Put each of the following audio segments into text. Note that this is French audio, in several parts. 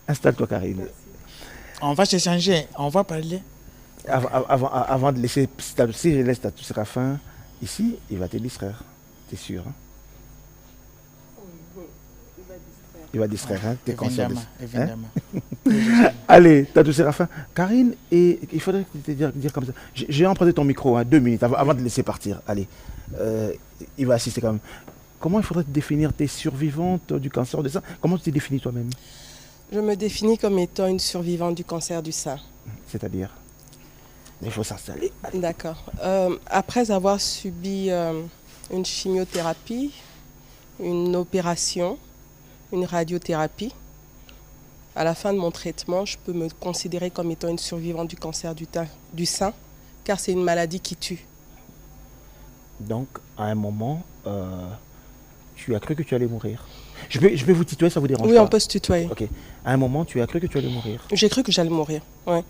Installe-toi, Karine. On va s'échanger, on va parler. Avant de laisser, si je laisse Tatou Séraphin ici, il va te distraire. T'es sûr, hein? Il va distraire, hein? T'es conscient de ça. Évidemment. Allez, Tatou Séraphin. Karine, et il faudrait te dire comme ça. J'ai emprunté ton micro, hein, 2 minutes avant de laisser partir. Allez, il va assister quand même. Comment il faudrait te définir? T'es survivante du cancer du sein? Comment tu te définis toi-même? Je me définis comme étant une survivante du cancer du sein. C'est-à-dire? Il faut s'installer. D'accord. Après avoir subi une chimiothérapie, une opération, une radiothérapie, à la fin de mon traitement, je peux me considérer comme étant une survivante du cancer du sein, car c'est une maladie qui tue. Donc, à un moment, tu as cru que tu allais mourir. Je vais vous tutoyer, ça vous dérange pas? Oui, on peut se tutoyer. Ok. À un moment, tu as cru que tu allais mourir. J'ai cru que j'allais mourir, oui.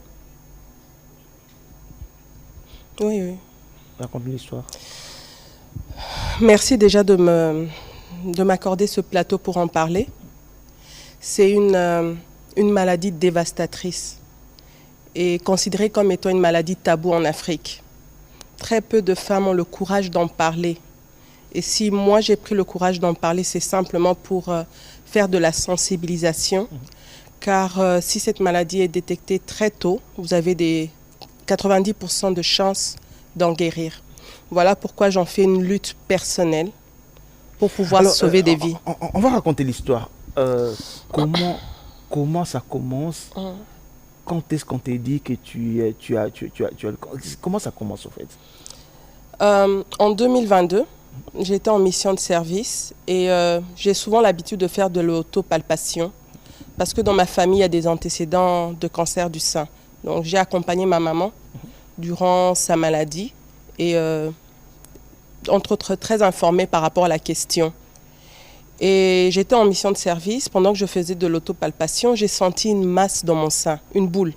Oui, oui. Raconte-nous l'histoire. Merci déjà de m'accorder ce plateau pour en parler. C'est une maladie dévastatrice et considérée comme étant une maladie taboue en Afrique. Très peu de femmes ont le courage d'en parler. Et si moi j'ai pris le courage d'en parler, c'est simplement pour faire de la sensibilisation. Car si cette maladie est détectée très tôt, vous avez des 90% de chances d'en guérir. Voilà pourquoi j'en fais une lutte personnelle pour pouvoir sauver des vies. On va raconter l'histoire. Comment ça commence? Quand est-ce qu'on t'a dit que tu as comment ça commence au fait? En 2022, j'étais en mission de service et j'ai souvent l'habitude de faire de l'autopalpation parce que dans ma famille, il y a des antécédents de cancer du sein. Donc j'ai accompagné ma maman durant sa maladie et entre autres très informée par rapport à la question. Et j'étais en mission de service. Pendant que je faisais de l'autopalpation, j'ai senti une masse dans mon sein, une boule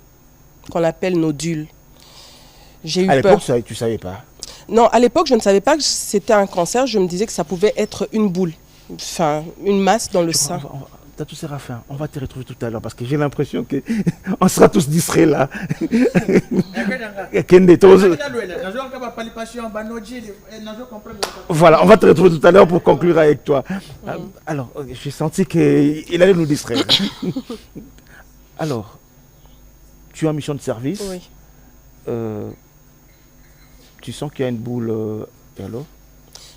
qu'on appelle nodule. J'ai eu peur. À l'époque, tu ne savais pas? Non, à l'époque, je ne savais pas que c'était un cancer. Je me disais que ça pouvait être une boule, enfin une masse dans le sein. Tatou Séraphin, on va te retrouver tout à l'heure parce que j'ai l'impression qu'on sera tous distraits là. Voilà, on va te retrouver tout à l'heure pour conclure avec toi. Alors, j'ai senti qu'il allait nous distraire. Alors, tu es en mission de service. Oui. Tu sens qu'il y a une boule. Alors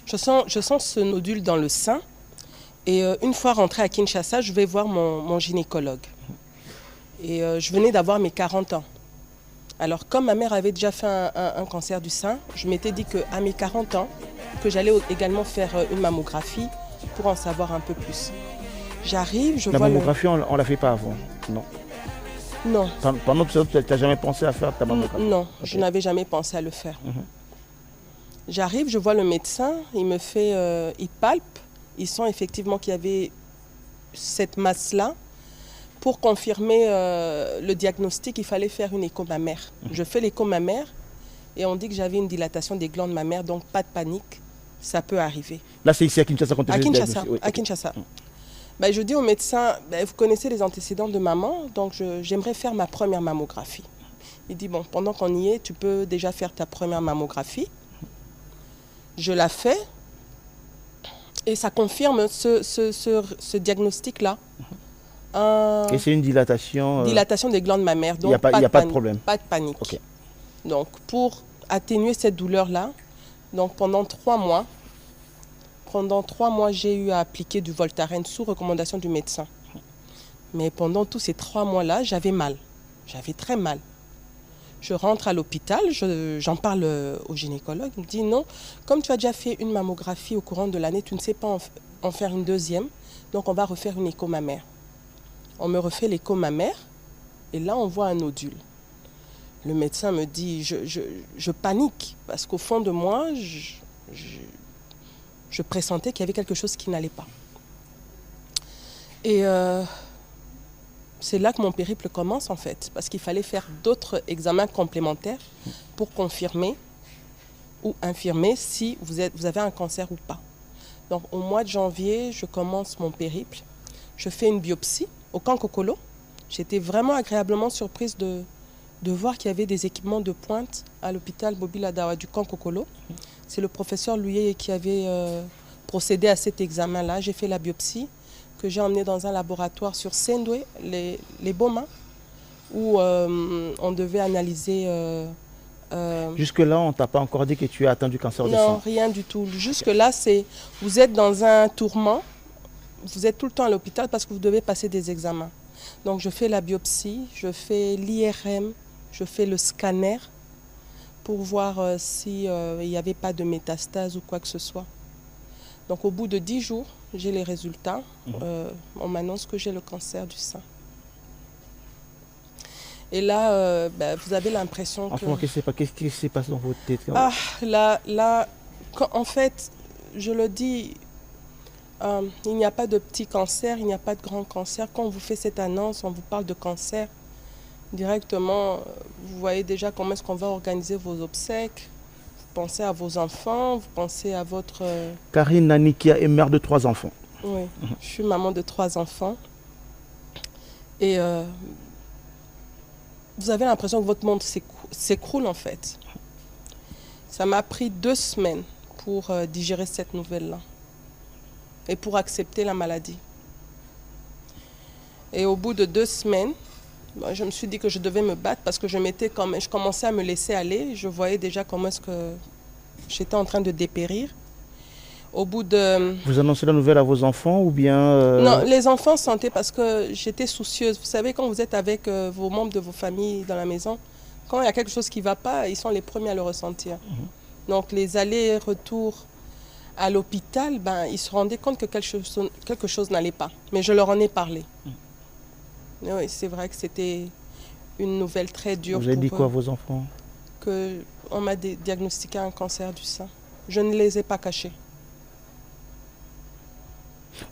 je sens ce nodule dans le sein. Et une fois rentrée à Kinshasa, je vais voir mon gynécologue. Et je venais d'avoir mes 40 ans. Alors, comme ma mère avait déjà fait un cancer du sein, je m'étais dit qu'à mes 40 ans, que j'allais également faire une mammographie pour en savoir un peu plus. J'arrive, je vois... La mammographie, on ne la fait pas avant? Non. Non. Pendant que tu n'as jamais pensé à faire ta mammographie? Non, je n'avais jamais pensé à le faire. J'arrive, je vois le médecin, il me fait... il palpe. Il sent effectivement qu'il y avait cette masse-là. Pour confirmer le diagnostic, il fallait faire une écho mammaire. Je fais l'écho mammaire et on dit que j'avais une dilatation des glandes mammaires, donc pas de panique, ça peut arriver. Là, c'est ici à Kinshasa qu'on te fait le diagnostic? À Kinshasa. Ben, je dis au médecin, ben, vous connaissez les antécédents de maman, donc j'aimerais faire ma première mammographie. Il dit, bon, pendant qu'on y est, tu peux déjà faire ta première mammographie. Je la fais. Et ça confirme ce diagnostic-là. Et c'est une dilatation... Dilatation des glandes mammaires. Donc il n'y a pas de problème? Pas de panique. Okay. Donc pour atténuer cette douleur-là, donc pendant 3 mois, j'ai eu à appliquer du Voltaren sous recommandation du médecin. Mais pendant tous ces 3 mois-là, j'avais mal. J'avais très mal. Je rentre à l'hôpital, j'en parle au gynécologue, il me dit non, comme tu as déjà fait une mammographie au courant de l'année, tu ne sais pas en faire une deuxième, donc on va refaire une écho mammaire. On me refait l'écho mammaire et là on voit un nodule. Le médecin me dit, je panique parce qu'au fond de moi, je pressentais qu'il y avait quelque chose qui n'allait pas. Et c'est là que mon périple commence en fait, parce qu'il fallait faire d'autres examens complémentaires pour confirmer ou infirmer si vous avez un cancer ou pas. Donc au mois de janvier, je commence mon périple. Je fais une biopsie au Kankokolo. J'étais vraiment agréablement surprise de voir qu'il y avait des équipements de pointe à l'hôpital Bobby Ladawa du Kankokolo. C'est le professeur Louye qui avait procédé à cet examen-là. J'ai fait la biopsie que j'ai emmenée dans un laboratoire sur Sendwe, les Boma, où on devait analyser... Jusque-là, on ne t'a pas encore dit que tu as atteint du cancer du sang? Non, rien du tout. Jusque-là, vous êtes dans un tourment. Vous êtes tout le temps à l'hôpital parce que vous devez passer des examens. Donc, je fais la biopsie, je fais l'IRM, je fais le scanner pour voir s'il n'y avait pas de métastase ou quoi que ce soit. Donc, au bout de 10 jours, j'ai les résultats. On m'annonce que j'ai le cancer du sein. Et là, vous avez l'impression que... Qu'est-ce qui se passe dans votre tête? Ah, en fait, je le dis, il n'y a pas de petit cancer, il n'y a pas de grand cancer. Quand on vous fait cette annonce, on vous parle de cancer, directement, vous voyez déjà comment est-ce qu'on va organiser vos obsèques. Vous pensez à vos enfants, vous pensez à votre... Karine Nanikia est mère de 3 enfants. Oui, je suis maman de 3 enfants. Et... vous avez l'impression que votre monde s'écroule en fait. Ça m'a pris 2 semaines pour digérer cette nouvelle-là et pour accepter la maladie. Et au bout de 2 semaines, je me suis dit que je devais me battre parce que je commençais à me laisser aller. Je voyais déjà comment est-ce que j'étais en train de dépérir. Au bout de... Vous annoncez la nouvelle à vos enfants ou bien... Non, les enfants sentaient parce que j'étais soucieuse. Vous savez, quand vous êtes avec vos membres de vos familles dans la maison, quand il y a quelque chose qui ne va pas, ils sont les premiers à le ressentir. Donc les allers-retours à l'hôpital, ils se rendaient compte que quelque chose n'allait pas. Mais je leur en ai parlé. Oui, c'est vrai que c'était une nouvelle très dure. Vous avez dit quoi à vos enfants? On m'a diagnostiqué un cancer du sein. Je ne les ai pas cachés.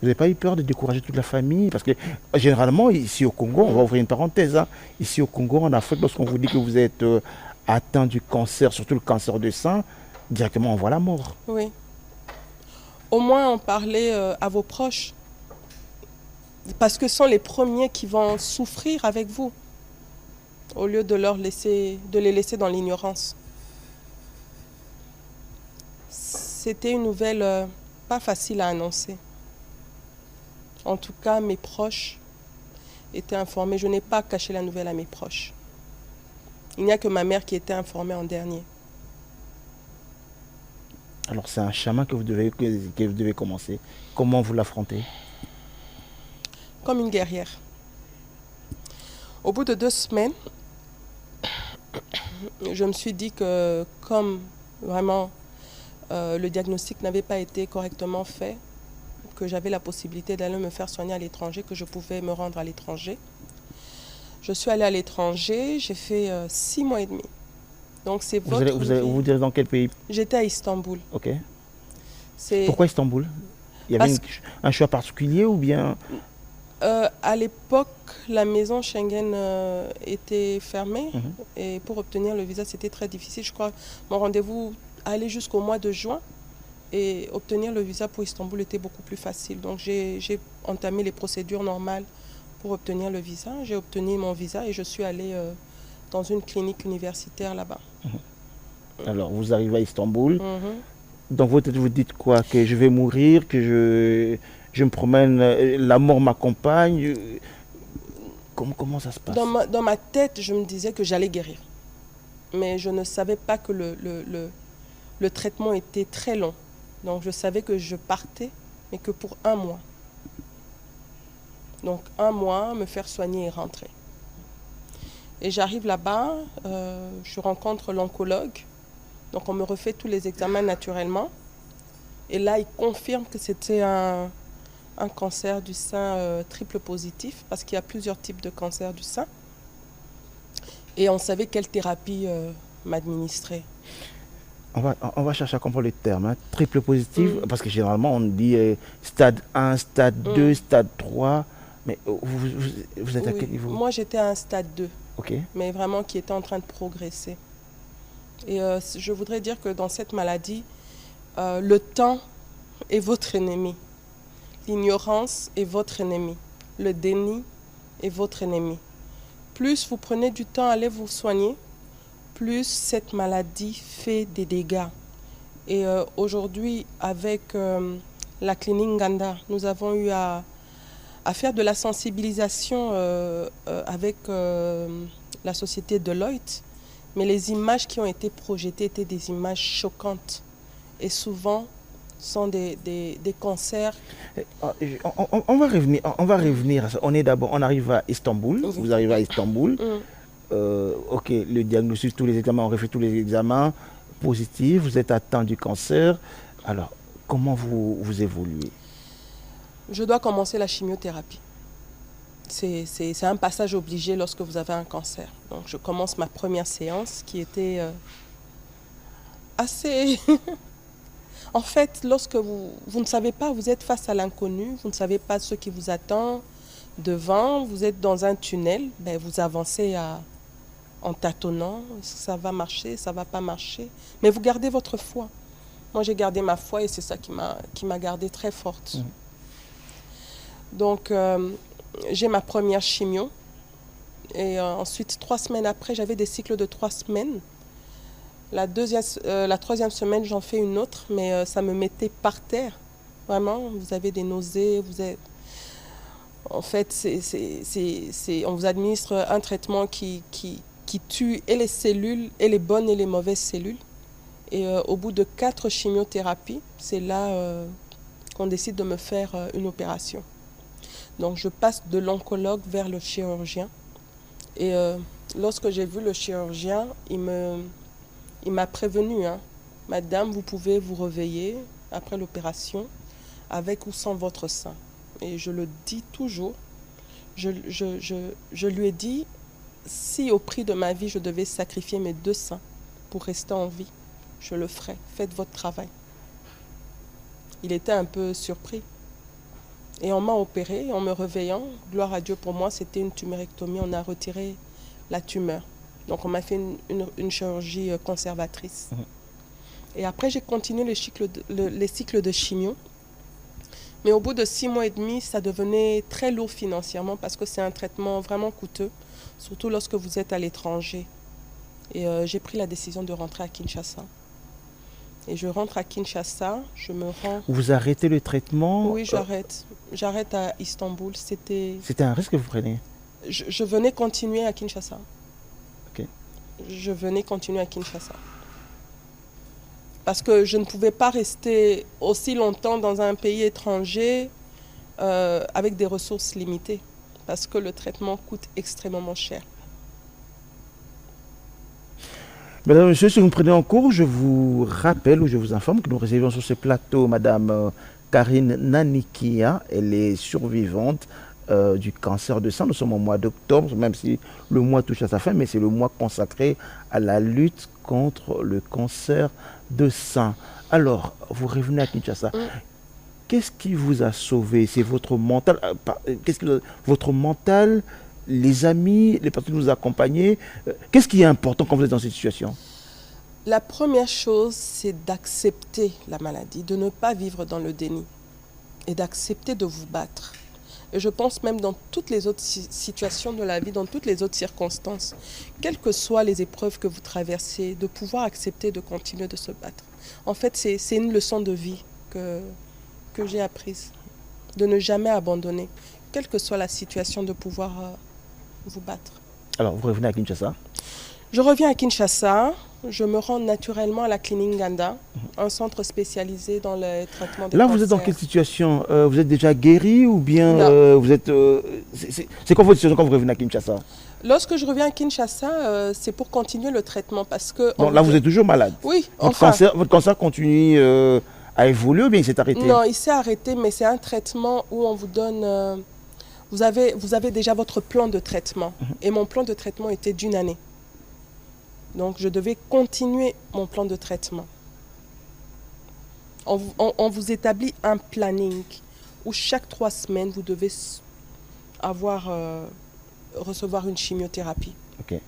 Vous n'avez pas eu peur de décourager toute la famille? Parce que généralement, ici au Congo, on va ouvrir une parenthèse, hein, ici au Congo, en Afrique, lorsqu'on vous dit que vous êtes atteint du cancer, surtout le cancer du sein, directement on voit la mort. Oui. Au moins en parler à vos proches. Parce que ce sont les premiers qui vont souffrir avec vous, au lieu de les laisser dans l'ignorance. C'était une nouvelle pas facile à annoncer. En tout cas, mes proches étaient informés. Je n'ai pas caché la nouvelle à mes proches. Il n'y a que ma mère qui était informée en dernier. Alors c'est un chemin que vous devez commencer. Comment vous l'affrontez? Comme une guerrière. Au bout de 2 semaines, je me suis dit que comme vraiment le diagnostic n'avait pas été correctement fait, que j'avais la possibilité d'aller me faire soigner à l'étranger, que je pouvais me rendre à l'étranger. Je suis allée à l'étranger, j'ai fait 6 mois et demi. Donc c'est vous direz dans quel pays? J'étais à Istanbul. Ok. Pourquoi Istanbul? Il y avait un choix particulier ou bien... À l'époque, la maison Schengen était fermée et pour obtenir le visa, c'était très difficile. Je crois que mon rendez-vous allait jusqu'au mois de juin. Et obtenir le visa pour Istanbul était beaucoup plus facile. Donc j'ai entamé les procédures normales pour obtenir le visa. J'ai obtenu mon visa et je suis allée dans une clinique universitaire là-bas. Alors vous arrivez à Istanbul. Dans votre tête, vous dites quoi? Que je vais mourir, que je me promène, la mort m'accompagne. Comment ça se passe? Dans ma tête, je me disais que j'allais guérir. Mais je ne savais pas que le traitement était très long. Donc je savais que je partais, mais que pour 1 mois. Donc 1 mois, me faire soigner et rentrer. Et j'arrive là-bas, je rencontre l'oncologue. Donc on me refait tous les examens naturellement. Et là, il confirme que c'était un cancer du sein triple positif, parce qu'il y a plusieurs types de cancer du sein. Et on savait quelle thérapie m'administrer. On va chercher à comprendre le terme, hein. Triple positif, parce que généralement on dit stade 1, stade 2, stade 3. Mais vous êtes à quel niveau? Moi j'étais à un stade 2, okay. Mais vraiment qui était en train de progresser. Et je voudrais dire que dans cette maladie, le temps est votre ennemi. L'ignorance est votre ennemi. le déni est votre ennemi. Plus vous prenez du temps à aller vous soigner, plus cette maladie fait des dégâts. Et aujourd'hui, avec la clinique Nganda, nous avons eu à faire de la sensibilisation avec la société Deloitte, mais les images qui ont été projetées étaient des images choquantes et souvent sont des cancers. On va revenir à ça. On arrive à Istanbul, Oui. vous arrivez à Istanbul. Ok, le diagnostic, tous les examens, on refait tous les examens positifs, vous êtes atteint du cancer. Alors, comment vous évoluez? Je dois commencer la chimiothérapie. C'est un passage obligé lorsque vous avez un cancer. Donc je commence ma première séance qui était assez... En fait, lorsque vous ne savez pas, vous êtes face à l'inconnu, vous ne savez pas ce qui vous attend devant, vous êtes dans un tunnel, ben vous avancez en tâtonnant, ça va marcher, ça ne va pas marcher. Mais vous gardez votre foi. Moi, j'ai gardé ma foi et c'est ça qui m'a gardée très forte. Donc, j'ai ma première chimio. Et ensuite, 3 semaines après, j'avais des cycles de 3 semaines. La 3e semaine, j'en fais une autre, mais ça me mettait par terre. Vraiment, vous avez des nausées, En fait, on vous administre un traitement qui tue et les cellules, et les bonnes et les mauvaises cellules. Et au bout de 4 chimiothérapies, c'est là qu'on décide de me faire une opération. Donc je passe de l'oncologue vers le chirurgien. Et lorsque j'ai vu le chirurgien, il m'a prévenu, hein, Madame, vous pouvez vous réveiller après l'opération avec ou sans votre sein. Et je le dis toujours. Je lui ai dit, si au prix de ma vie, je devais sacrifier mes 2 seins pour rester en vie, je le ferai. Faites votre travail. Il était un peu surpris. Et on m'a opéré en me réveillant. Gloire à Dieu pour moi, c'était une tumérectomie. On a retiré la tumeur. Donc on m'a fait une chirurgie conservatrice. Et après, j'ai continué les cycles de chimio. Mais au bout de 6 mois et demi, ça devenait très lourd financièrement parce que c'est un traitement vraiment coûteux, surtout lorsque vous êtes à l'étranger. Et j'ai pris la décision de rentrer à Kinshasa. Et je rentre à Kinshasa, je me rends... Vous arrêtez le traitement? Oui, j'arrête. J'arrête à Istanbul. C'était un risque que vous prenez? Je venais continuer à Kinshasa. Ok. Je venais continuer à Kinshasa. Parce que je ne pouvais pas rester aussi longtemps dans un pays étranger avec des ressources limitées. Parce que le traitement coûte extrêmement cher. Mesdames et messieurs, si vous me prenez en cours, je vous rappelle ou je vous informe que nous recevons sur ce plateau Madame Karine Nanikia. Elle est survivante du cancer de sein. Nous sommes au mois d'octobre, même si le mois touche à sa fin, mais c'est le mois consacré à la lutte contre le cancer de sein. Alors, vous revenez à Kinshasa. Qu'est-ce qui vous a sauvé? C'est votre mental? Votre mental, les amis, les personnes qui vous accompagnent? Qu'est-ce qui est important quand vous êtes dans cette situation? La première chose, c'est d'accepter la maladie, de ne pas vivre dans le déni et d'accepter de vous battre. Et je pense même dans toutes les autres situations de la vie, dans toutes les autres circonstances, quelles que soient les épreuves que vous traversez, de pouvoir accepter de continuer de se battre. En fait, c'est une leçon de vie que j'ai apprise, de ne jamais abandonner, quelle que soit la situation, de pouvoir vous battre. Alors, vous revenez à Kinshasa? Je reviens à Kinshasa. Je me rends naturellement à la clinique Nganda, un centre spécialisé dans le traitement des cancers. Là, vous êtes dans quelle situation? Vous êtes déjà guéri ou bien vous êtes... c'est quoi votre situation quand vous revenez à Kinshasa? Lorsque je reviens à Kinshasa, c'est pour continuer le traitement parce que... Donc là, vous êtes toujours malade? Oui, votre cancer continue à évoluer ou bien il s'est arrêté? Non, il s'est arrêté, mais c'est un traitement où on vous donne... vous avez déjà votre plan de traitement. Et mon plan de traitement était d'1 année. Donc, je devais continuer mon plan de traitement. On vous établit un planning où chaque 3 semaines, vous devez recevoir une chimiothérapie. Ok.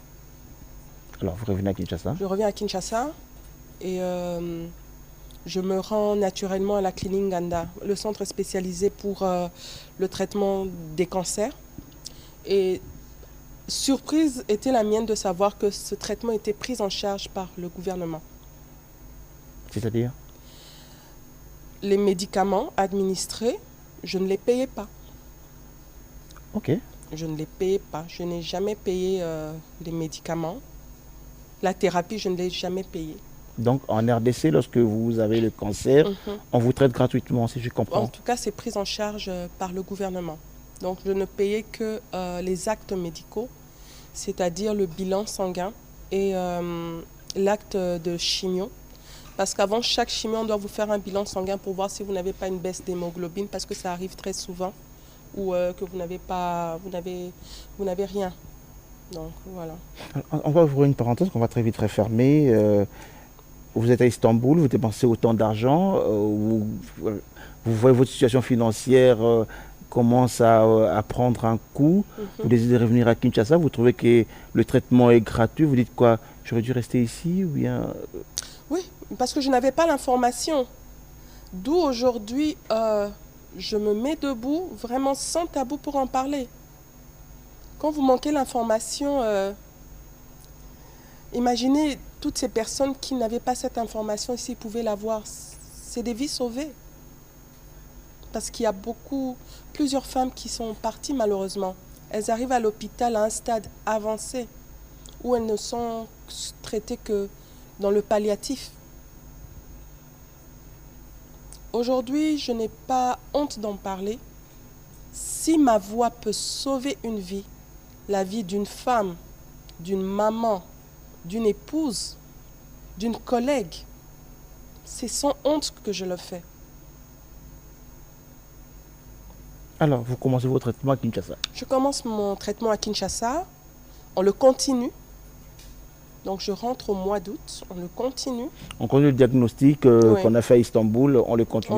Alors, vous revenez à Kinshasa? Je reviens à Kinshasa et je me rends naturellement à la clinique Nganda, le centre spécialisé pour le traitement des cancers. Et surprise était la mienne de savoir que ce traitement était pris en charge par le gouvernement. C'est-à-dire? Les médicaments administrés, je ne les payais pas. Ok. Je ne les payais pas. Je n'ai jamais payé les médicaments. La thérapie, je ne l'ai jamais payée. Donc en RDC, lorsque vous avez le cancer, on vous traite gratuitement, si je comprends. En tout cas, c'est pris en charge par le gouvernement. Donc je ne payais que les actes médicaux, c'est-à-dire le bilan sanguin et l'acte de chimio. Parce qu'avant chaque chimio, on doit vous faire un bilan sanguin pour voir si vous n'avez pas une baisse d'hémoglobine, parce que ça arrive très souvent, ou que vous n'avez rien. Donc voilà. On va ouvrir une parenthèse qu'on va très vite refermer. Vous êtes à Istanbul, vous dépensez autant d'argent, vous voyez votre situation financière commence à prendre un coup, vous décidez de revenir à Kinshasa, vous trouvez que le traitement est gratuit, vous dites quoi, j'aurais dû rester ici ou bien... Oui, parce que je n'avais pas l'information. D'où aujourd'hui, je me mets debout, vraiment sans tabou pour en parler. Quand vous manquez l'information, imaginez toutes ces personnes qui n'avaient pas cette information, s'ils pouvaient l'avoir, c'est des vies sauvées. Parce qu'il y a plusieurs femmes qui sont parties malheureusement. Elles arrivent à l'hôpital à un stade avancé où elles ne sont traitées que dans le palliatif. Aujourd'hui, je n'ai pas honte d'en parler. Si ma voix peut sauver une vie, la vie d'une femme, d'une maman, d'une épouse, d'une collègue, c'est sans honte que je le fais. Alors, vous commencez votre traitement à Kinshasa? Je commence mon traitement à Kinshasa, on le continue. Donc je rentre au mois d'août, on le continue. On continue le diagnostic qu'on a fait à Istanbul, on le continue.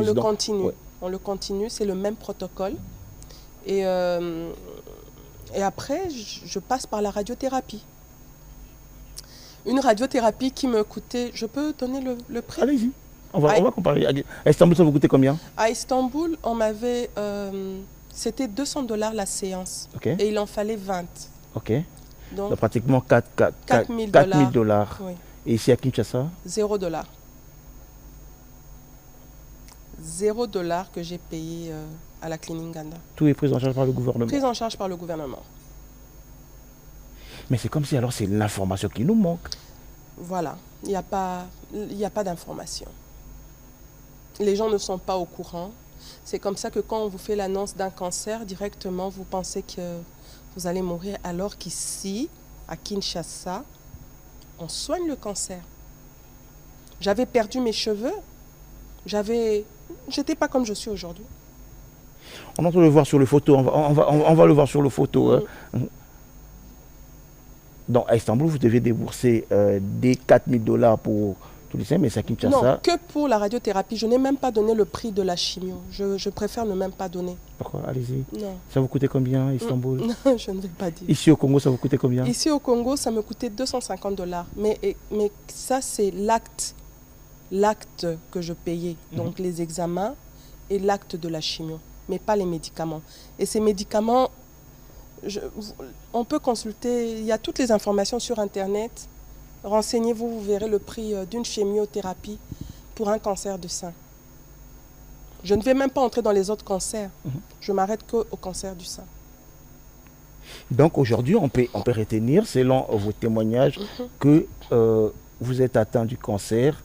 On le continue, c'est le même protocole. Et après, je passe par la radiothérapie. Une radiothérapie qui me coûtait... Je peux donner le prix? Allez-y, on va comparer. À Istanbul, ça vous coûtait combien? À Istanbul, on m'avait... c'était $200 la séance. Okay. Et il en fallait 20. Ok. Donc pratiquement 4 000 dollars. Oui. Et ici à Kinshasa? $0. $0 que j'ai payé à la clinique Nganda. Tout est pris en charge par le gouvernement? Pris en charge par le gouvernement. Mais c'est comme si alors c'est l'information qui nous manque. Voilà, il n'y a pas d'information. Les gens ne sont pas au courant. C'est comme ça que quand on vous fait l'annonce d'un cancer, directement vous pensez que vous allez mourir, alors qu'ici, à Kinshasa, on soigne le cancer. J'avais perdu mes cheveux. J'étais pas comme je suis aujourd'hui. On entend le voir sur le photo. On va le voir sur le photo. Donc à Istanbul, vous devez débourser des 4 000 dollars pour tous les soins, mais c'est à Kinshasa. Non, que pour la radiothérapie. Je n'ai même pas donné le prix de la chimio. Je préfère ne même pas donner. Pourquoi? Allez-y. Non. Ça vous coûtait combien, Istanbul? Non, je ne vais pas dire. Ici au Congo, ça vous coûtait combien? Ici au Congo, ça me coûtait $250. Mais ça, c'est l'acte que je payais. Donc les examens et l'acte de la chimio, mais pas les médicaments. Et ces médicaments, on peut consulter, il y a toutes les informations sur Internet. Renseignez-vous, vous verrez le prix d'une chimiothérapie pour un cancer du sein. Je ne vais même pas entrer dans les autres cancers. Je m'arrête qu'au cancer du sein. Donc aujourd'hui, on peut retenir, selon vos témoignages, que vous êtes atteint du cancer.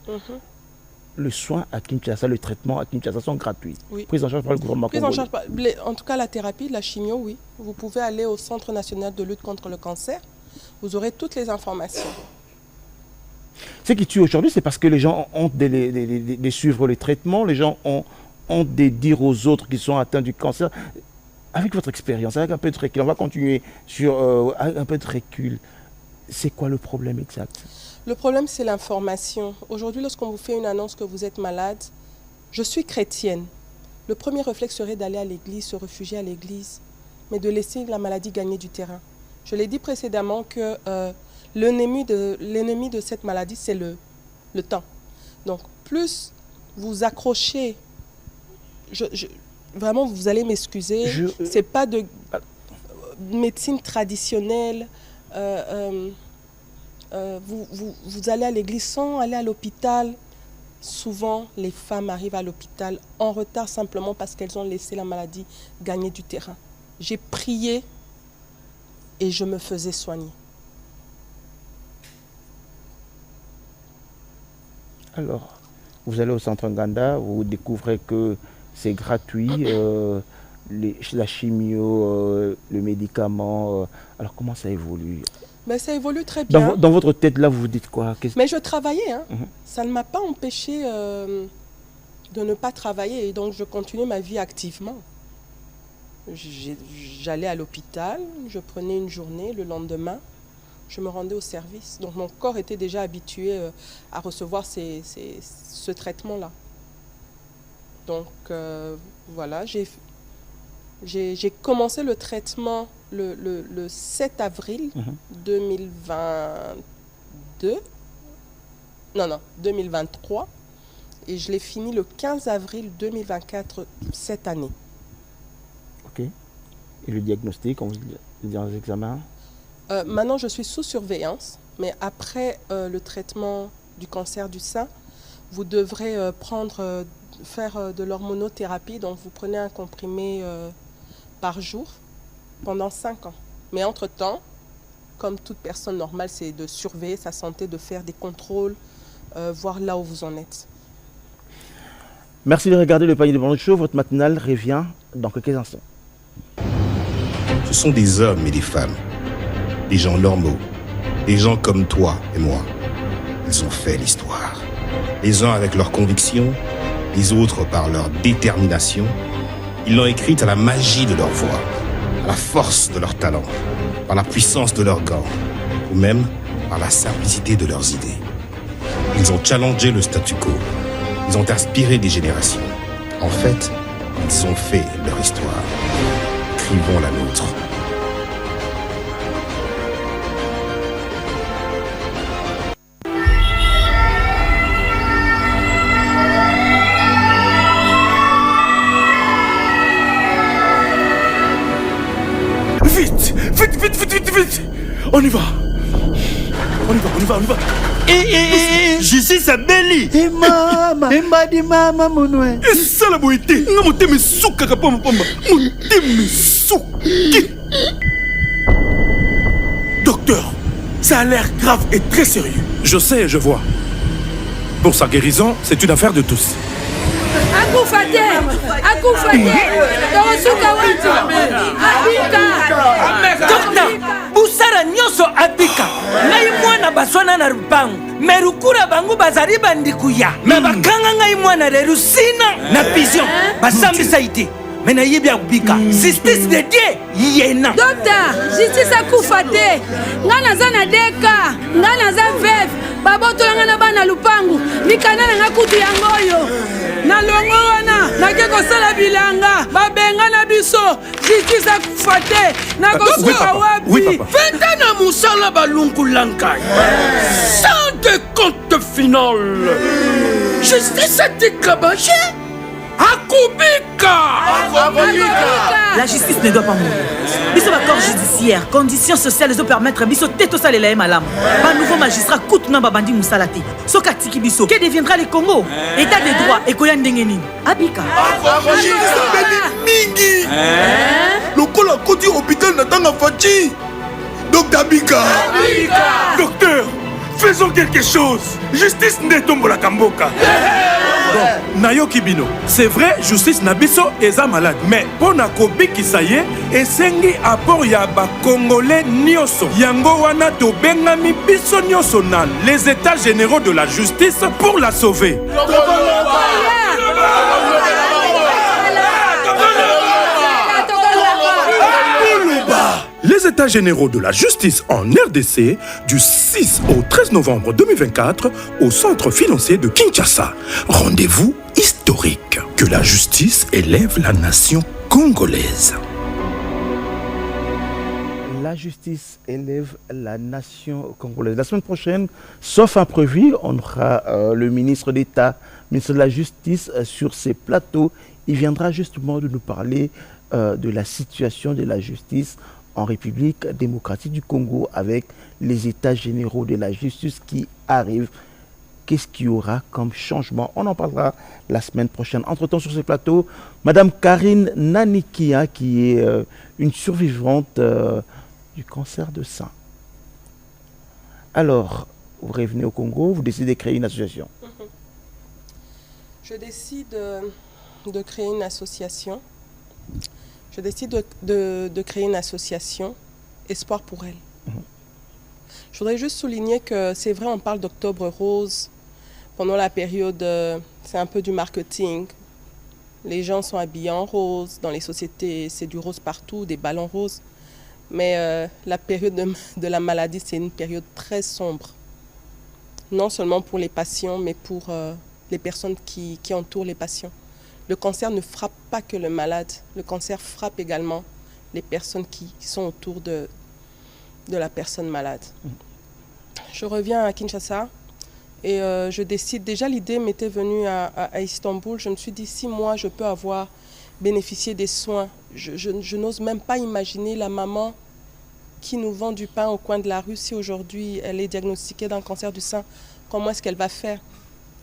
Le soin à Kinshasa, le traitement à Kinshasa sont gratuits. Oui. Prise en charge par le gouvernement congolais. En tout cas, la thérapie, la chimio, oui. Vous pouvez aller au Centre national de lutte contre le cancer. Vous aurez toutes les informations. Ce qui tue aujourd'hui, c'est parce que les gens ont honte de suivre les traitements, les gens ont honte de dire aux autres qu'ils sont atteints du cancer. Avec votre expérience, avec un peu de recul, on va continuer sur un peu de recul. C'est quoi le problème exact? Le problème, c'est l'information. Aujourd'hui, lorsqu'on vous fait une annonce que vous êtes malade, je suis chrétienne. Le premier réflexe serait d'aller à l'église, se réfugier à l'église, mais de laisser la maladie gagner du terrain. Je l'ai dit précédemment que l'ennemi de cette maladie, c'est le temps. Donc, plus vous accrochez. Vraiment, vous allez m'excuser. C'est pas de médecine traditionnelle. Vous allez à l'église sans aller à l'hôpital. Souvent, les femmes arrivent à l'hôpital en retard simplement parce qu'elles ont laissé la maladie gagner du terrain. J'ai prié et je me faisais soigner. Alors, vous allez au centre Nganda, vous découvrez que c'est gratuit, la chimio, le médicament. Alors, comment ça évolue? Mais ça évolue très bien. Dans votre tête, là, vous vous dites quoi? Mais je travaillais. Hein. Ça ne m'a pas empêché de ne pas travailler. Et donc, je continuais ma vie activement. J'allais à l'hôpital, je prenais une journée, le lendemain, je me rendais au service. Donc, mon corps était déjà habitué à recevoir ce traitement-là. Donc, voilà, j'ai commencé le traitement le 7 avril 2022. Non, 2023. Et je l'ai fini le 15 avril 2024 cette année. Ok. Et le diagnostic, on vous dit dans les examens? Maintenant, je suis sous surveillance. Mais après le traitement du cancer du sein, vous devrez faire de l'hormonothérapie. Donc, vous prenez un comprimé par jour pendant 5 ans. Mais entre-temps, comme toute personne normale, c'est de surveiller sa santé, de faire des contrôles, voir là où vous en êtes. Merci de regarder le panier de Bonjour Show. Votre matinale revient dans quelques instants. Ce sont des hommes et des femmes, des gens normaux, des gens comme toi et moi. Ils ont fait l'histoire. Les uns avec leurs convictions, les autres par leur détermination. Ils l'ont écrite à la magie de leur voix, à la force de leur talent, par la puissance de leurs gants, ou même par la simplicité de leurs idées. Ils ont challengé le statu quo. Ils ont inspiré des générations. En fait, ils ont fait leur histoire. Écrivons la nôtre. Vite. On y va. Justice abeli. Mama. Embadi mama monwe. Ça la beauté. Nga moteme souka kapamba pamba. Moteme souki. Docteur, ça a l'air grave et très sérieux. Je sais, je vois. Pour sa guérison, c'est une affaire de tous. Akufate. Docteur, busara nyoso abika. Ngai mwana baswana na rupangu. Merukura bangu bazari bandikuya. Me bakanga ngai mwana lerusina na vision. Basambi saite. Mena yebi abika. Justice de Dieu yena. Docteur, justice akufate. Ngana zana deka, ngana za vef. Baboto ngana bana lupangu. Nikana nga kutu yangoyo. Na longo wana nakeko sala bilanga babenga na biso justice akufate na kosuka wapi feta na musala balungulankai sans de compte final justice atikabache akubika. La justice ne doit pas mourir. Biso ba corps judiciaire, conditions sociales les permettre biso teto salela malam. Ba nouveau magistrat coûte na babandi musalati. Soka tiki biso, que deviendra le Congo? État de droit et koya ndengeni. Abika. Mingi. Lokola koti hôpital na tanga fachi. Docteur Abika. Docteur, faisons quelque chose. Justice netombo la kamboka. Bon, Nayoki Bino, c'est vrai, justice Nabiso est malade. Mais pour Nakobi Kisaye, et sengi apport yaba Congolais nyoso. Yango wana to bengami biso nyoso na les états généraux de la justice pour la sauver. Les états généraux de la justice en RDC du 6 au 13 novembre 2024 au centre financier de Kinshasa. Rendez-vous historique. Que la justice élève la nation congolaise. La justice élève la nation congolaise. La semaine prochaine, sauf imprévu, on aura le ministre d'État, ministre de la Justice, sur ces plateaux. Il viendra justement de nous parler de la situation de la justice en République démocratique du Congo avec les états généraux de la justice qui arrivent. Qu'est-ce qu'il y aura comme changement? On en parlera la semaine prochaine. Entre-temps, sur ce plateau, Madame Karine Nanikia, qui est une survivante du cancer de sein. Alors, vous revenez au Congo, vous décidez de créer une association. Je décide de créer une association. Je décide de créer une association, Espoir pour elle. Je voudrais juste souligner que c'est vrai, on parle d'Octobre Rose. Pendant la période, c'est un peu du marketing. Les gens sont habillés en rose. Dans les sociétés, c'est du rose partout, des ballons roses. Mais la période de la maladie, c'est une période très sombre. Non seulement pour les patients, mais pour les personnes qui entourent les patients. Le cancer ne frappe pas que le malade. Le cancer frappe également les personnes qui sont autour de la personne malade. Je reviens à Kinshasa et je décide, déjà l'idée m'était venue à Istanbul, je me suis dit si moi je peux avoir bénéficié des soins, je n'ose même pas imaginer la maman qui nous vend du pain au coin de la rue, si aujourd'hui elle est diagnostiquée d'un cancer du sein, comment est-ce qu'elle va faire?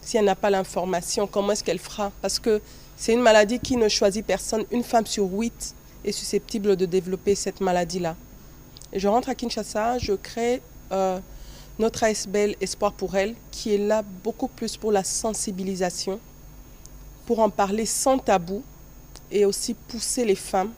Si elle n'a pas l'information, comment est-ce qu'elle fera? Parce que c'est une maladie qui ne choisit personne, une femme sur 8 est susceptible de développer cette maladie-là. Et je rentre à Kinshasa, je crée notre ASBL Espoir pour elle, qui est là beaucoup plus pour la sensibilisation, pour en parler sans tabou et aussi pousser les femmes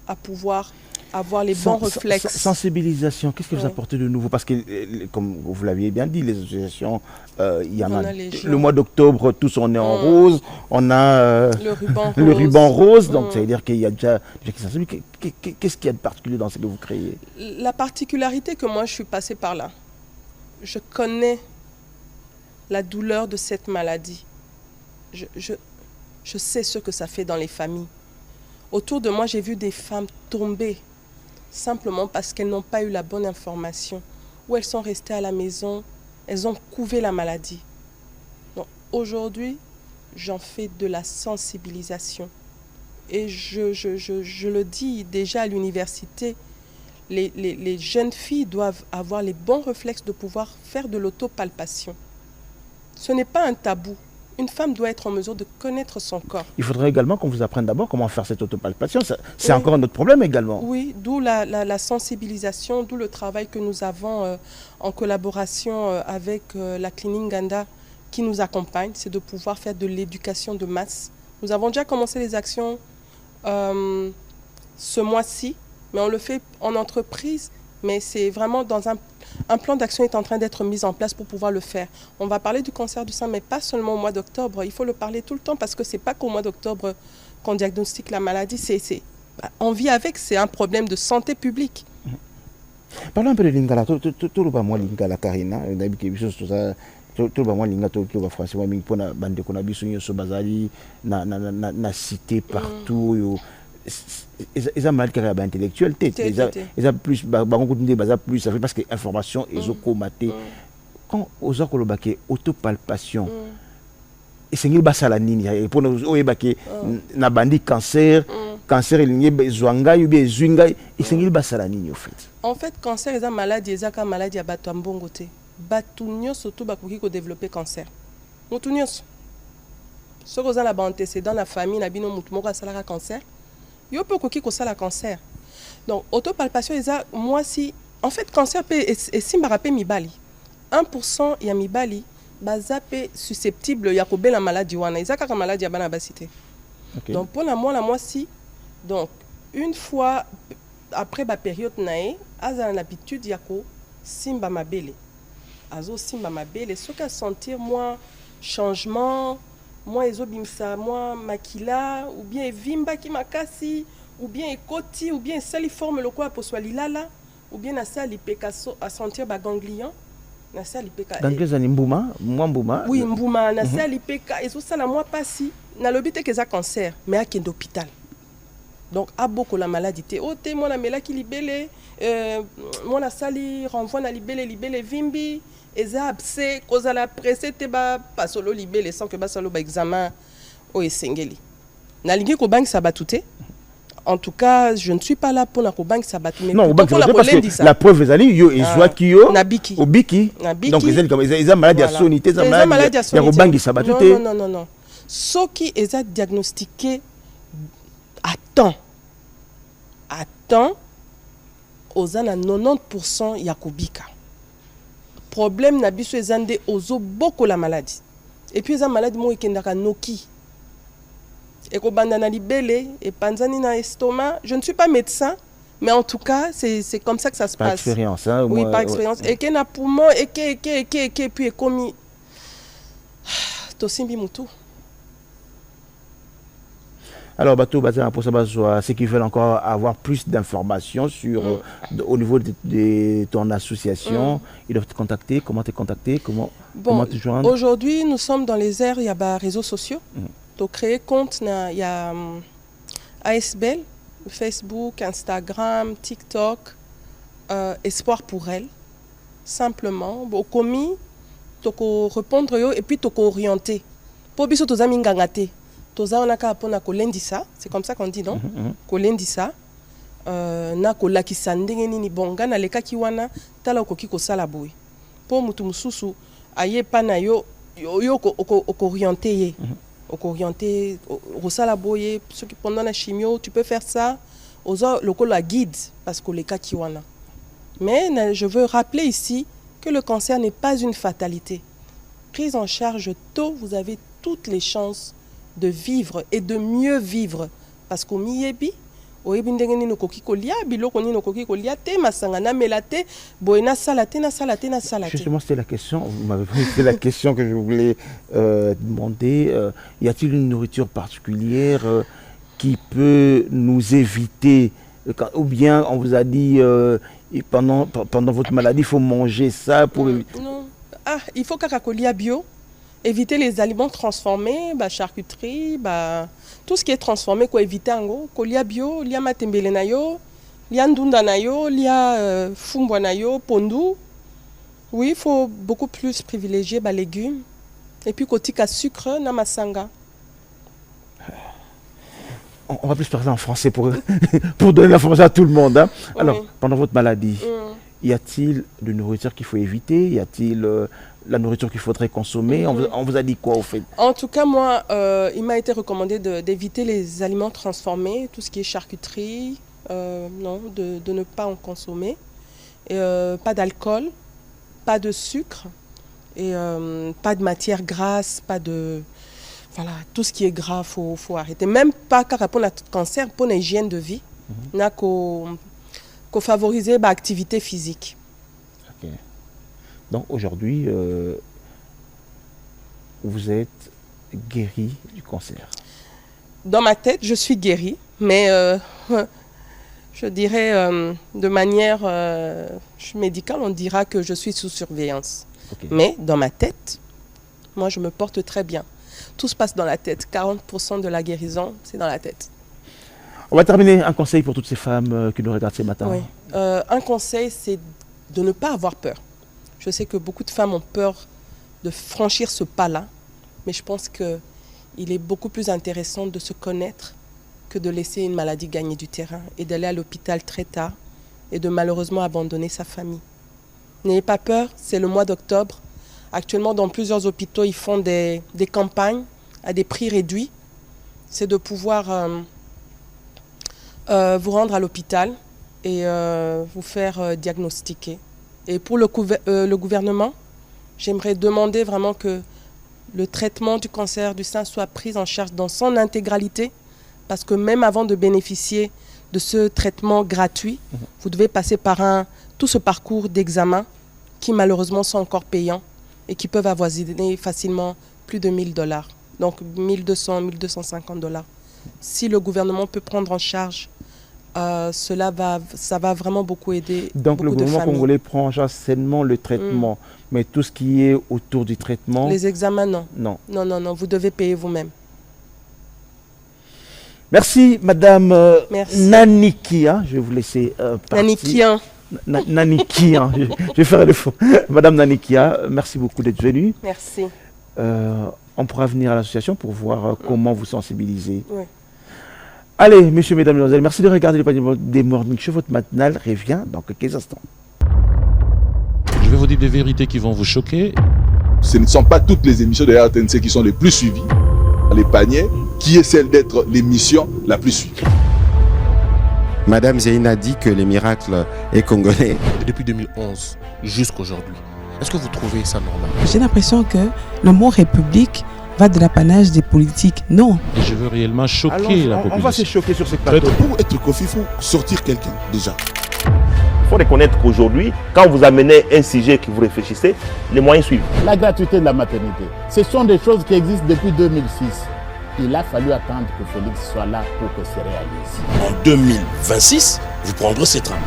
à pouvoir avoir les bons réflexes. Sensibilisation, qu'est-ce que vous apportez de nouveau? Parce que, comme vous l'aviez bien dit, les associations, il y en a le mois d'octobre, tous on est en rose, on a le ruban rose, donc ça veut dire qu'il y a déjà qu'est-ce qu'il y a de particulier dans ce que vous créez? La particularité que moi je suis passée par là, je connais la douleur de cette maladie, je sais ce que ça fait dans les familles. Autour de moi, j'ai vu des femmes tomber simplement parce qu'elles n'ont pas eu la bonne information, ou elles sont restées à la maison, elles ont couvé la maladie. Donc aujourd'hui, j'en fais de la sensibilisation. Et je le dis déjà à l'université, les jeunes filles doivent avoir les bons réflexes de pouvoir faire de l'autopalpation. Ce n'est pas un tabou. Une femme doit être en mesure de connaître son corps. Il faudrait également qu'on vous apprenne d'abord comment faire cette autopalpation. C'est encore un autre problème également. Oui, d'où la sensibilisation, d'où le travail que nous avons en collaboration avec la clinique Ganda qui nous accompagne. C'est de pouvoir faire de l'éducation de masse. Nous avons déjà commencé les actions ce mois-ci, mais on le fait en entreprise. Mais c'est vraiment dans un plan d'action est en train d'être mis en place pour pouvoir le faire. On va parler du cancer du sein, mais pas seulement au mois d'octobre. Il faut le parler tout le temps parce que ce n'est pas qu'au mois d'octobre qu'on diagnostique la maladie. On vit avec, c'est un problème de santé publique. Parlons un peu de Lingala. Tout le monde Lingala Karina. Tout le monde Lingala, tout le monde français. Mais pour la bande qu'on a vu sur Bazali, na cité partout. Ils ont mal carré intellectuel, ils ont plus, plus, ça fait parce que l'information est automatisée. Quand aux autres le autopalpation, et c'est une basse à la ligne. Pour nous, na bandi cancer, cancer il y a zwanga, il y a zwinga, et c'est une basse à la ligne en fait. En fait, cancer est une maladie, c'est une maladie à batouambongote. Batounyo surtout bakoki ko développer cancer. Moutounyos. Ce que vous avez antécédent dans la famille, na bino mutu moko asala cancer. Yo peut koki ko sala cancer. Donc autopalpation moi si en fait cancer et si me rappelle mibali 1% ya mibali baza pe susceptible ya kobe la maladie wana ezaka ka maladie ya bana basité. Donc pour la moi si donc une fois après ba période nae aza l'habitude ya ko simba mabele. Azo simba mabele ce qu'à sentir moi changement moi ezobimisa moi makila ou bien vimba ki makasi ou bien ekoti ou bien saliforme le quoi pour soit lilala ou bien na sali pekaso à sentir ba ganglion na sali peka ganglion ni mbuma mbuma oui mbuma na sali peka ezo sala moi pasi na lobité que ça cancer mais à kende hôpital Donc, à beaucoup la maladie, oh, t'es mon amela qui libelle, mon sali, renvoie na libelle, vimbi, et ça, abcès, cause à la presse, t'es pas solo libelle, sans que bas solo ba examen, oh, et sengeli. Na lingé ko bank sabatouté. En tout cas, je ne suis pas là pour la banque sabatouté. Non, banque sabatouté parce que la preuve est allée, yo, et soit qui yo, nabiki. Au biki. Donc, ils ont maladie à sonité, ils ont maladie à sonité. Ils ont banque sabatouté. Non. Ce qui est diagnostiqué à temps, aux à 90% yakobika. Problème na biso ezande ozo beaucoup la maladie. Et puis eza maladie mo ekendaka noki. Et kobanda na libele et panzani na estomac. Je ne suis pas médecin, mais en tout cas c'est comme ça que ça se passe. Par expérience, hein. Oui, par expérience. Et que na poumon et que puis comme tosimbi mutu. Alors, Bateau, pour ceux qui veulent encore avoir plus d'informations sur au niveau de ton association, ils doivent te contacter. Comment te contacter? Comment te joindre? Aujourd'hui, nous sommes dans les airs, il y a des réseaux sociaux. Donc, créer compte, il y a ASBL, Facebook, Instagram, TikTok, Espoir pour elle. Simplement, au commis, tu peux répondre et puis tu peux orienter. Pour biso toza mingangate. Toza on a ka pona ko lendisa, c'est comme ça qu'on dit non? Ko lendisa. Na ko lakisa ndenge nini bonga na leka ki wana tala ko kiko sala boy. Po mutu mususu aye pa na yo ko orienter ye. Ko orienter au sala boy ceux qui pendant la chimio, tu peux faire ça aux le la guide parce que leka ki wana. Mais je veux rappeler ici que le cancer n'est pas une fatalité. Prise en charge tôt, vous avez toutes les chances de vivre et de mieux vivre. Parce qu'au miyebi, au ebindengeni no koki kolia, biloko ni no koki kolia te, masangana melate, boena salate, na salate, na salate. Justement, c'était la question, vous m'avez posé la question que je voulais demander. Y a-t-il une nourriture particulière qui peut nous éviter, ou bien on vous a dit pendant votre maladie, il faut manger ça pour... Non. Ah, il faut kakakolia bio. Éviter les aliments transformés, charcuterie, tout ce qui est transformé, quoi éviter en gros. Kolia bio, lia matembele na yo, lia ndunda na yo, lia fumbwa na yo, pondu. Oui, il faut beaucoup plus privilégier les légumes. Et puis kotika sucre na masanga. On va plus parler en français pour donner l'information à tout le monde. Hein. Alors, pendant votre maladie, y a-t-il de nourriture qu'il faut éviter? Y a-t-il la nourriture qu'il faudrait consommer? On vous a dit quoi au fait? En tout cas, moi, il m'a été recommandé d'éviter les aliments transformés, tout ce qui est charcuterie, non, de ne pas en consommer. Et, pas d'alcool, pas de sucre, et pas de matière grasse, pas de... Voilà, tout ce qui est gras, faut arrêter. Même pas car pour le cancer, pour l'hygiène de vie, on a qu'au favoriser l'activité physique. Okay. Donc aujourd'hui, vous êtes guéri du cancer. Dans ma tête, je suis guérie, mais je dirais de manière médicale, on dira que je suis sous surveillance. Okay. Mais dans ma tête, moi je me porte très bien. Tout se passe dans la tête. 40% de la guérison, c'est dans la tête. On va terminer. Un conseil pour toutes ces femmes qui nous regardent ce matin. Oui. Un conseil, c'est de ne pas avoir peur. Je sais que beaucoup de femmes ont peur de franchir ce pas-là, mais je pense qu'il est beaucoup plus intéressant de se connaître que de laisser une maladie gagner du terrain et d'aller à l'hôpital très tard et de malheureusement abandonner sa famille. N'ayez pas peur, c'est le mois d'octobre. Actuellement, dans plusieurs hôpitaux, ils font des campagnes à des prix réduits. C'est de pouvoir vous rendre à l'hôpital et vous faire diagnostiquer. Et pour le gouvernement, j'aimerais demander vraiment que le traitement du cancer du sein soit pris en charge dans son intégralité. Parce que même avant de bénéficier de ce traitement gratuit, vous devez passer par tout ce parcours d'examen qui malheureusement sont encore payants et qui peuvent avoisiner facilement plus de $1000. Donc 1200, 1250 $. Si le gouvernement peut prendre en charge, ça va vraiment beaucoup aider. Donc le gouvernement congolais prend en charge seulement le traitement, mais tout ce qui est autour du traitement... Les examens, non. Non. Non, vous devez payer vous-même. Merci, Madame Merci. Nanikia. Je vais vous laisser partir. Nanikian. Nanikia. Je vais faire le fond. Madame Nanikia, merci beaucoup d'être venue. Merci. On pourra venir à l'association pour voir comment vous sensibiliser. Oui. Allez, messieurs, mesdames, mesdemoiselles, merci de regarder le panier des Morning Show. Votre matinale revient dans quelques instants. Je vais vous dire des vérités qui vont vous choquer. Ce ne sont pas toutes les émissions de RTNC qui sont les plus suivies. Les paniers, qui est celle d'être l'émission la plus suivie. Madame Zéina dit que les miracles est congolais. Depuis 2011 jusqu'aujourd'hui, est-ce que vous trouvez ça normal? J'ai l'impression que le mot république va de l'apanage des politiques. Non. Et je veux réellement choquer la population. On va se choquer sur ces plateaux. Pour être Kofi, il faut sortir quelqu'un déjà. Il faut reconnaître qu'aujourd'hui, quand vous amenez un sujet que vous réfléchissez, les moyens suivent. La gratuité de la maternité, ce sont des choses qui existent depuis 2006. Il a fallu attendre que Félix soit là pour que ça réalise. En 2026, vous prendrez ces trains.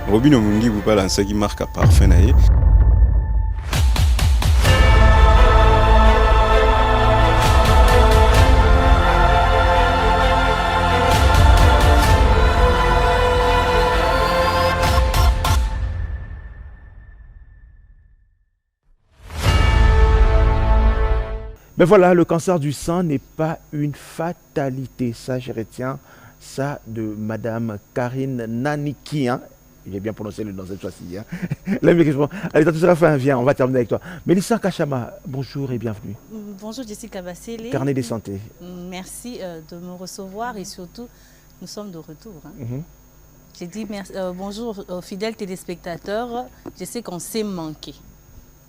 Robino Mungi vous parle en ce qui marque à parfait. Mais voilà, le cancer du sang n'est pas une fatalité. Ça, je retiens ça de Madame Karine Nanikian. J'ai bien prononcé le nom cette fois-ci. Hein. Allez, Tatou Séraphin, viens, on va terminer avec toi. Mélissa Kachama, bonjour et bienvenue. Bonjour Jessica Bassélé. Carnet des santé. Merci de me recevoir et surtout, nous sommes de retour. Hein. J'ai dit merci, bonjour aux fidèles téléspectateurs. Je sais qu'on s'est manqué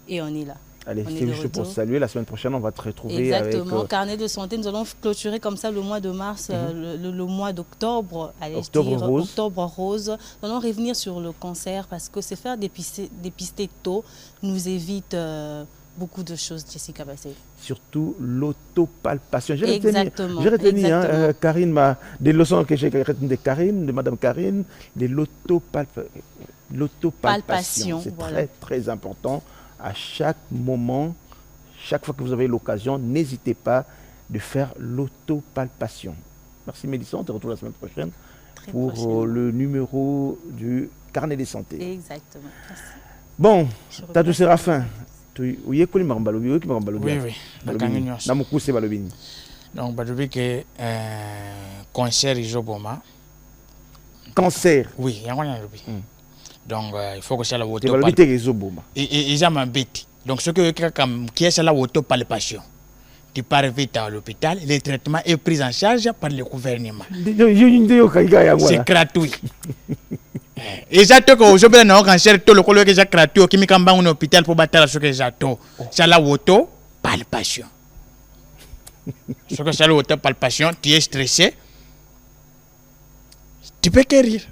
et on est là. Allez, c'est juste pour saluer. La semaine prochaine, on va te retrouver. Exactement. Avec, Carnet de santé, nous allons clôturer comme ça le mois de mars, le mois d'octobre. Octobre rose. Octobre rose. Nous allons revenir sur le cancer parce que c'est faire dépister tôt nous évite beaucoup de choses, Jessica Bassé. Surtout l'autopalpation. J'ai Exactement. retenu Karine, des leçons que j'ai retenues de Karine, de Madame Karine, de l'autopalpation. C'est très, très important. À chaque moment, chaque fois que vous avez l'occasion, n'hésitez pas de faire l'autopalpation. Merci Mélissa, on te retrouve la semaine prochaine pour le numéro du carnet des santé. Exactement. Merci. Bon, Tatou Séraphin, oui, oui. Donc, balobi que cancer izoboma. Cancer. Oui, yango na lobi. Donc, il faut que ça la auto. Et ça m'embête. Donc, ce que qui est ça la autopalpation. Tu pars vite à l'hôpital, le traitement est pris en charge par le gouvernement. C'est gratuit. Et ça, tu as aujourd'hui un cancer, tout le collègue est gratuit, qui m'a un hôpital pour battre ce que j'ai tout. C'est la autopalpation. Ce que c'est la autopalpation, tu es stressé, tu peux guérir.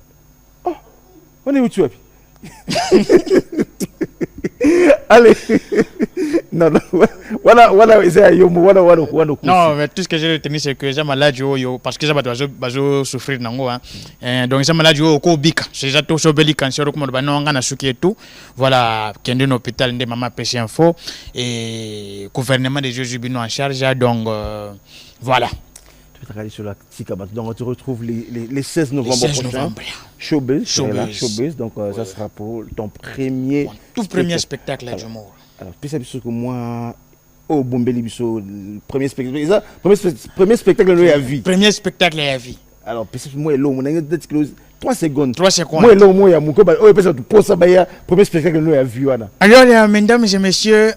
Oh, on est où tu es? Allez, non, voilà, non, mais tout ce que j'ai retenu, c'est que j'ai maladie, parce que j'ai souffrir, donc j'ai maladie au Kobika, j'ai tout sobeli cancer, comme on a souki et tout, voilà, qui est un hôpital de maman PC Info, et gouvernement de Jésus en charge, donc voilà. Sur la donc on te retrouve les 16 novembre prochain. Showbiz. Donc ça sera pour ton premier. Tout premier spectacle à Jumour. Alors, puis c'est que moi, au Bombeli Bisso, premier spectacle. Premier spectacle à vie. Premier spectacle à vie. Alors, puis c'est moi, l'homme, on a 3 secondes. 3 secondes. Moi, l'homme, moi, mon copain, pour ça, premier spectacle à vie. Alors, mesdames et messieurs.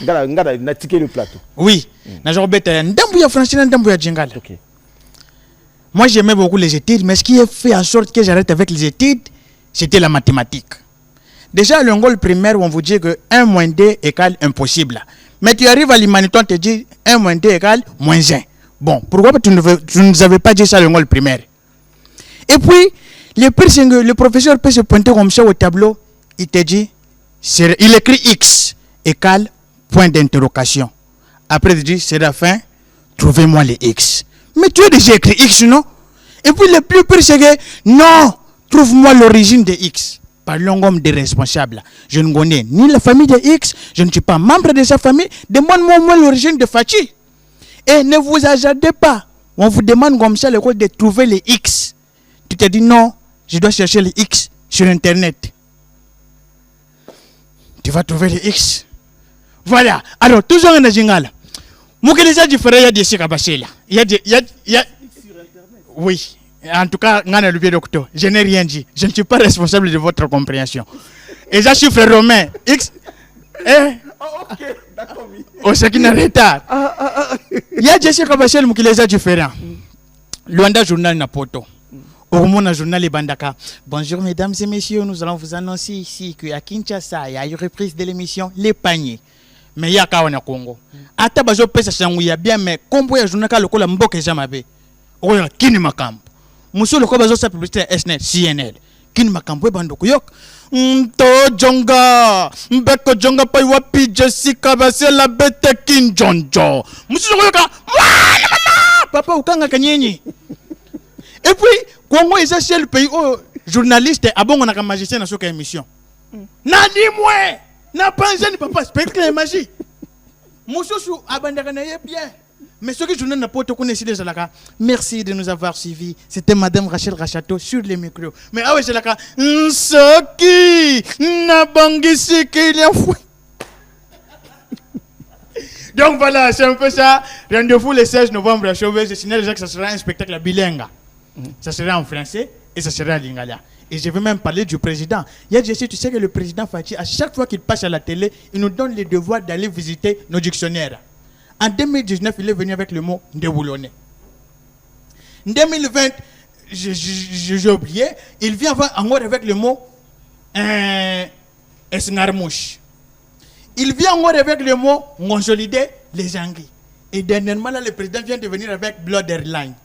On a tiqué le plateau. Oui. Ndambouya français, Ndambouya djingala. Moi, j'aimais beaucoup les études, mais ce qui a fait en sorte que j'arrête avec les études, c'était la mathématique. Déjà, à l'école primaire, on vous dit que 1 moins 2 égale impossible. Mais tu arrives à l'humanité, on te dit 1 moins 2 égale moins 1. Bon, pourquoi tu ne nous avais pas dit ça à l'école primaire? Et puis, le professeur peut se pointer comme ça au tableau, il te dit, il écrit X égale point d'interrogation. Après, il dit, c'est la fin, trouvez-moi les X. Mais tu as déjà écrit X, non? Et puis le plus pire, c'est que, non, trouve-moi l'origine de X. Parlons comme des responsables. Je ne connais ni la famille de X, je ne suis pas membre de sa famille. Demande-moi l'origine de Fachi. Et ne vous hasardez pas On vous demande comme ça l'école de trouver les X. Tu te dis non, je dois chercher les X sur Internet. Tu vas trouver les X. Voilà. Alors, toujours en Jingala. Moukeleza du frère, il y a des Sikabachela. Il y a. Oui. En tout cas, le docteur, je n'ai rien dit. Je ne suis pas responsable de votre compréhension. Et ça, chiffre romain. X. Ok, d'accord. Au qui n'a retard. Il y a Jessica Bachel Moukeleza différent. Luanda journal Napoto. Au moment journal et Bandaka. Bonjour mesdames et messieurs, nous allons vous annoncer ici qu'à Kinshasa, il y a une reprise de l'émission Les Paniers. Mais il y a Kawana Congo. Ata bazo pesa changu ya bien mais kombo ya journal ka lokola mboke jamabe. Oya kini makambo. Muso lokola bazo sa publicité SNET CNL. Kini makambo bandoko yok. Mto jonga mbeko jonga pa wapi Jessica Basela bete kinjonjo. Muso lokola mama papa ukanga kanyenyi. Et puis Congo est le pays où journaliste a bon on a magicien dans cette émission. Na dis-moi, na pensé ni papa spectacle magie. Moussou abandaka na bien. Mais ce que je n'ai pas connaissé déjà là. Merci de nous avoir suivis. C'était madame Rachel Rachato sur les micros. Mais ah ouais c'est là ka Nsoki na bangisi qu'il y a fou. Donc voilà, c'est un peu ça. Rendez-vous le 16 novembre à Chauvet. Je signale déjà que ça sera un spectacle bilingue. Ça sera en français et ça sera en lingala. Et je vais même parler du président. Tu sais que le président Fachi, à chaque fois qu'il passe à la télé, il nous donne le devoir d'aller visiter nos dictionnaires. En 2019, il est venu avec le mot Ndeboulone. En 2020, j'ai oublié, il vient encore avec le mot Esnarmouche. Il vient encore avec le mot consolider les Anguilles. Et dernièrement, là, le président vient de venir avec Blood Airline.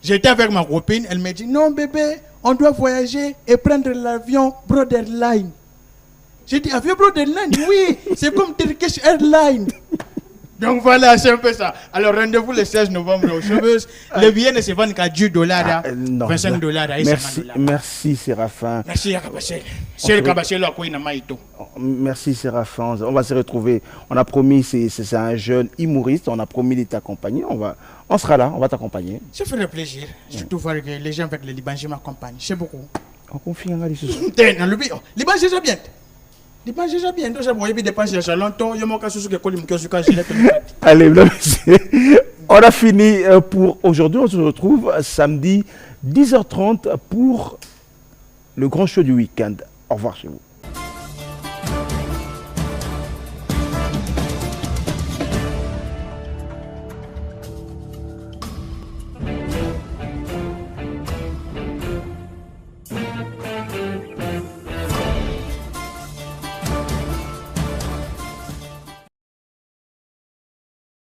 J'étais avec ma copine, elle m'a dit non bébé, on doit voyager et prendre l'avion Broderline. J'ai dit avion Broderline, oui, c'est comme Turkish Airlines. Donc voilà, c'est un peu ça. Alors rendez-vous le 16 novembre aux Cheveuses. Les billets ne se vendent qu'à $10, $25. Merci Séraphin. Merci Yakabachel. C'est le Kabachel à quoi il n'a pas été. Merci Séraphin. On va se retrouver. On a promis, c'est un jeune humoriste. On a promis de t'accompagner. On sera là, on va t'accompagner. Ça fait le plaisir. Surtout voir que les gens avec le Liban, je m'accompagne. C'est beaucoup. On confie en Ali Soussou. Liban, c'est déjà bien. Liban, c'est déjà bien. Donc, j'ai dépensé ça longtemps. Je m'en casse sur le Allez, on a fini pour aujourd'hui. On se retrouve samedi 10h30 pour le grand show du week-end. Au revoir chez vous.